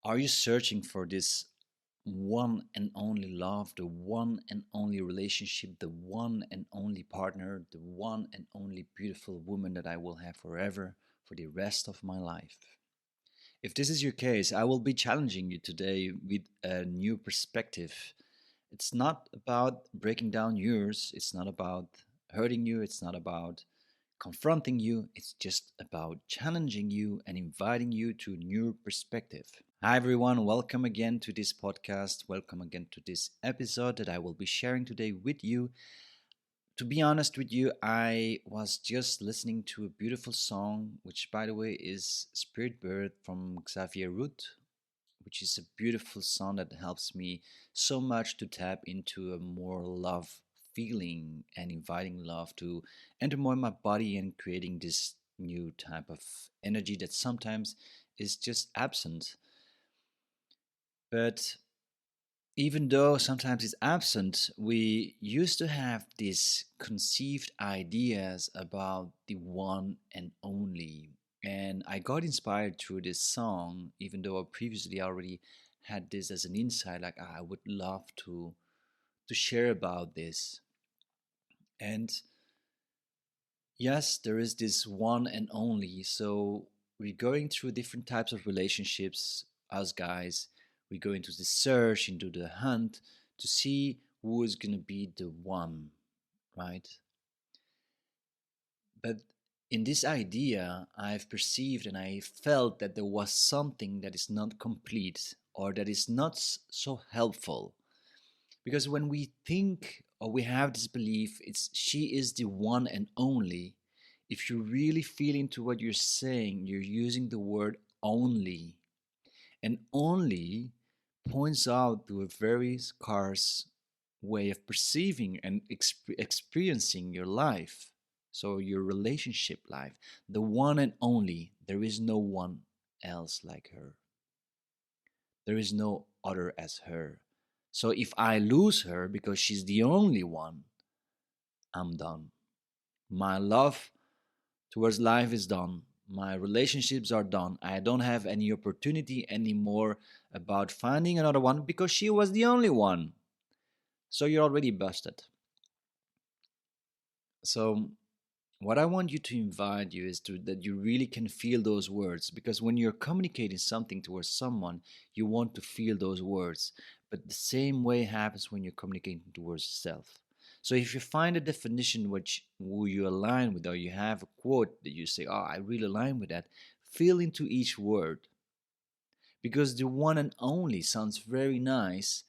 Are you searching for this one and only love, the one and only relationship, the one and only partner, the one and only beautiful woman that I will have forever for the rest of my life? If this is your case, I will be challenging you today with a new perspective. It's not about breaking down yours, it's not about hurting you, it's not about confronting you, it's just about challenging you and inviting you to a new perspective. Hi, everyone. Welcome again to this podcast. Welcome again to this episode that I will be sharing today with you. To be honest with you, I was just listening to a beautiful song, which, by the way, is Spirit Bird from Xavier Root, which is a beautiful song that helps me so much to tap into a more love feeling and inviting love to enter more in my body and creating this new type of energy that sometimes is just absent. But even though sometimes it's absent, we used to have these conceived ideas about the one and only. And I got inspired through this song, even though I previously already had this as an insight, like I would love to share about this. And yes, there is this one and only. So we're going through different types of relationships, us guys. We go into the search, into the hunt to see who is going to be the one, right? But in this idea, I've perceived and I felt that there was something that is not complete or that is not so helpful. Because when we think or we have this belief, it's she is the one and only. If you really feel into what you're saying, you're using the word only. And only points out to a very scarce way of perceiving and experiencing your life. So, your relationship life, the one and only, there is no one else like her. There is no other as her. So, if I lose her because she's the only one, I'm done. My love towards life is done. My relationships are done. I don't have any opportunity anymore about finding another one because she was the only one. So you're already busted. So what I want you to invite you is to that you really can feel those words, because when you're communicating something towards someone, you want to feel those words. But the same way happens when you're communicating towards yourself. So if you find a definition which who you align with, or you have a quote that you say, "Oh, I really align with that," feel into each word, because the one and only sounds very nice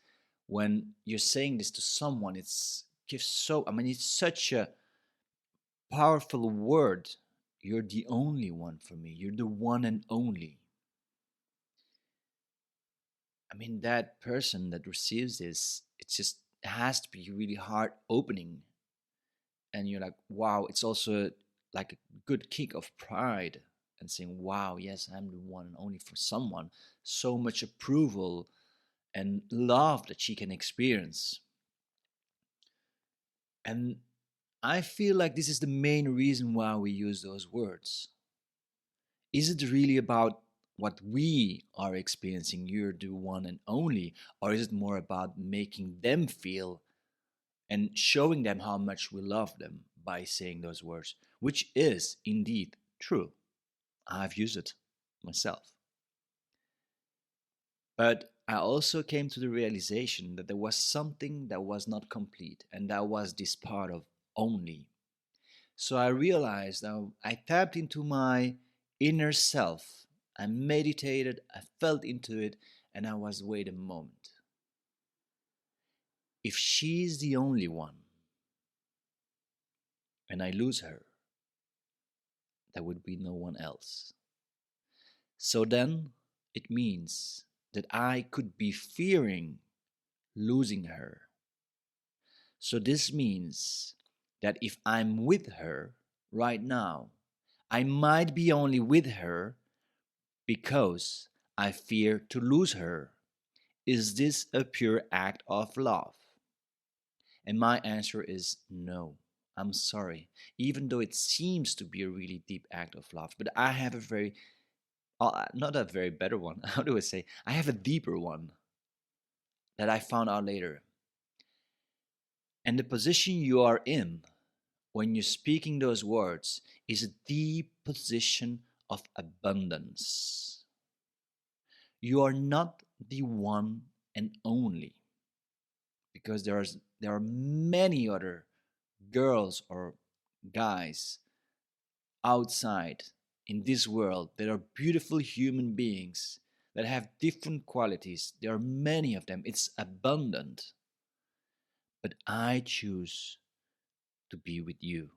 when you're saying this to someone. It's gives so. I mean, it's such a powerful word. You're the only one for me. You're the one and only. I mean, that person that receives this, it has to be really heart opening. And you're like, wow, it's also like a good kick of pride and saying, wow, yes, I'm the one and only for someone. So much approval and love that she can experience. And I feel like this is the main reason why we use those words. Is it really about what we are experiencing, you're the one and only, or is it more about making them feel and showing them how much we love them by saying those words, which is indeed true? I've used it myself. But I also came to the realization that there was something that was not complete, and that was this part of only. So I realized now I tapped into my inner self. I meditated, I felt into it, and I was, wait a moment. If she's the only one and I lose her, there would be no one else. So then it means that I could be fearing losing her. So this means that if I'm with her right now, I might be only with her because I fear to lose her. Is this a pure act of love? And my answer is no. I'm sorry. Even though it seems to be a really deep act of love, but I have a very not a very better one. How do I say? I have a deeper one that I found out later. And the position you are in when you're speaking those words is a deep position of abundance. You are not the one and only, because there are many other girls or guys outside in this world that are beautiful human beings that have different qualities. There are many of them. It's abundant. But I choose to be with you.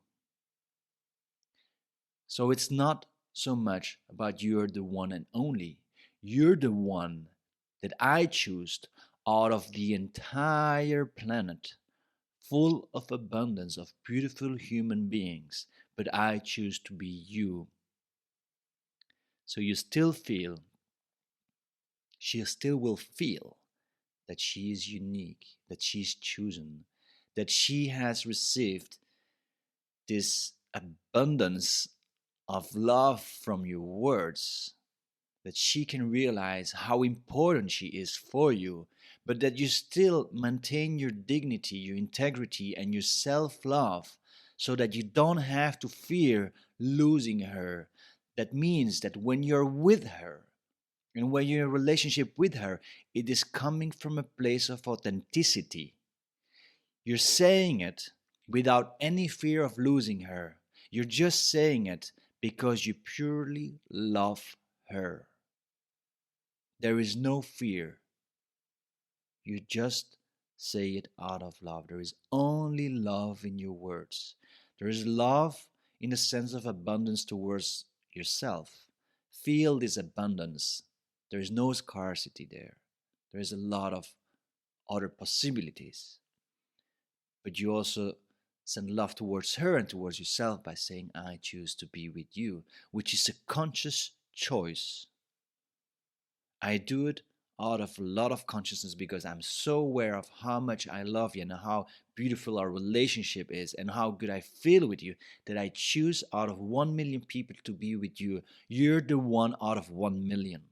So it's not so much about you're the one and only. You're the one that I choose out of the entire planet, full of abundance of beautiful human beings. But I choose to be you. So you still feel, she still will feel that she is unique, that she's chosen, that she has received this abundance of love from your words, that she can realize how important she is for you, but that you still maintain your dignity, your integrity, and your self love so that you don't have to fear losing her. That means that when you're with her, and when you're in a relationship with her, it is coming from a place of authenticity. You're saying it without any fear of losing her. You're just saying it because you purely love her. There is no fear. You just say it out of love. There is only love in your words. There is love in the sense of abundance towards yourself. Feel this abundance. There is no scarcity there. There is a lot of other possibilities. But you also send love towards her and towards yourself by saying, I choose to be with you, which is a conscious choice. I do it out of a lot of consciousness because I'm so aware of how much I love you and how beautiful our relationship is and how good I feel with you that I choose out of 1 million people to be with you. You're the one out of 1 million.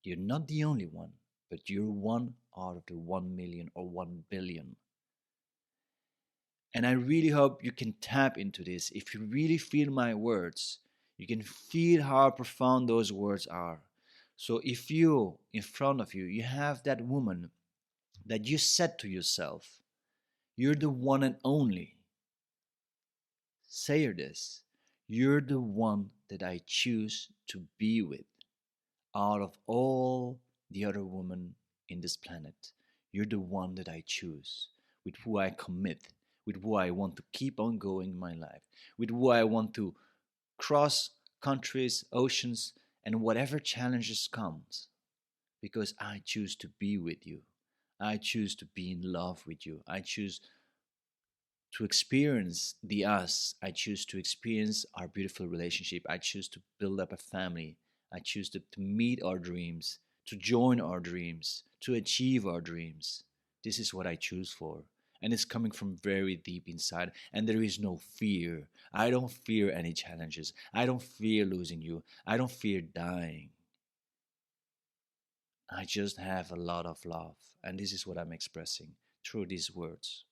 You're not the only one, but you're one out of the 1 million or 1 billion. And I really hope you can tap into this. If you really feel my words, you can feel how profound those words are. So if you, in front of you, you have that woman that you said to yourself, you're the one and only. Say her this. You're the one that I choose to be with out of all the other women in this planet. You're the one that I choose, with who I commit, with who I want to keep on going in my life, with who I want to cross countries, oceans, and whatever challenges comes, because I choose to be with you. I choose to be in love with you. I choose to experience the us. I choose to experience our beautiful relationship. I choose to build up a family. I choose to meet our dreams, to join our dreams, to achieve our dreams. This is what I choose for. And it's coming from very deep inside. And there is no fear. I don't fear any challenges. I don't fear losing you. I don't fear dying. I just have a lot of love. And this is what I'm expressing through these words.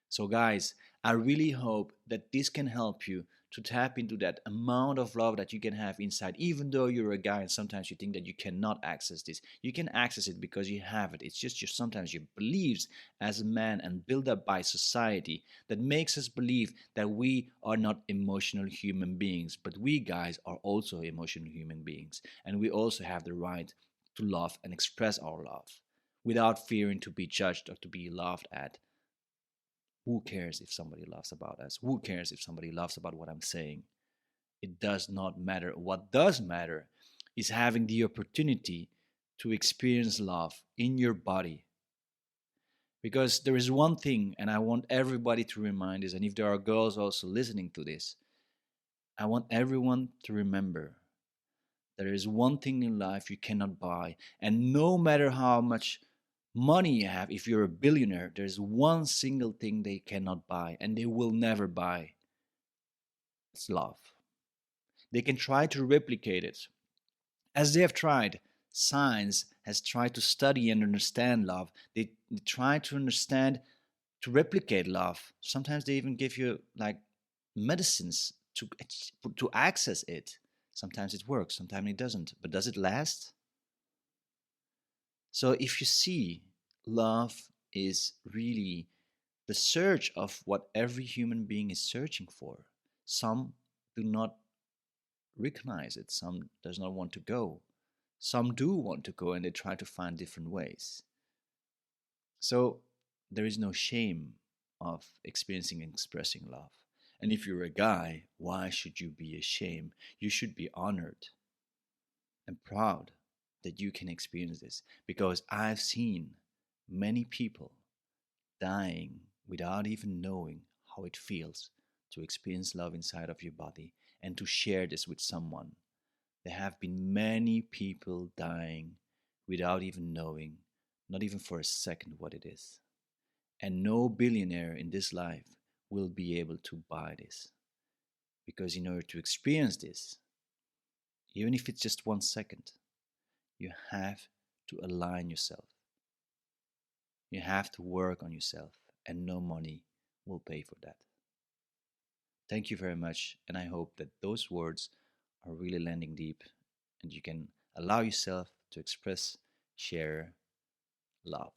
So, guys, I really hope that this can help you to tap into that amount of love that you can have inside, even though you're a guy and sometimes you think that you cannot access this. You can access it because you have it. It's just your sometimes your beliefs as a man and built up by society that makes us believe that we are not emotional human beings, but we guys are also emotional human beings, and we also have the right to love and express our love without fearing to be judged or to be laughed at. Who cares if somebody laughs about us? Who cares if somebody laughs about what I'm saying? It does not matter. What does matter is having the opportunity to experience love in your body. Because there is one thing, and I want everybody to remind this, and if there are girls also listening to this, I want everyone to remember there is one thing in life you cannot buy, and no matter how much money you have, if you're a billionaire, there's one single thing they cannot buy and they will never buy. It's love. They can try to replicate it. As they have tried, science has tried to study and understand love. They try to understand, to replicate love. Sometimes they even give you like medicines to access it. Sometimes it works, sometimes it doesn't. But does it last? So if you see, love is really the search of what every human being is searching for. Some do not recognize it. Some does not want to go. Some do want to go and they try to find different ways. So there is no shame of experiencing and expressing love. And if you're a guy, why should you be ashamed? You should be honored and proud that you can experience this, because I've seen many people dying without even knowing how it feels to experience love inside of your body and to share this with someone. There have been many people dying without even knowing, not even for a second, what it is. And no billionaire in this life will be able to buy this. Because in order to experience this, even if it's just 1 second, you have to align yourself. You have to work on yourself, and no money will pay for that. Thank you very much, and I hope that those words are really landing deep and you can allow yourself to express, share love.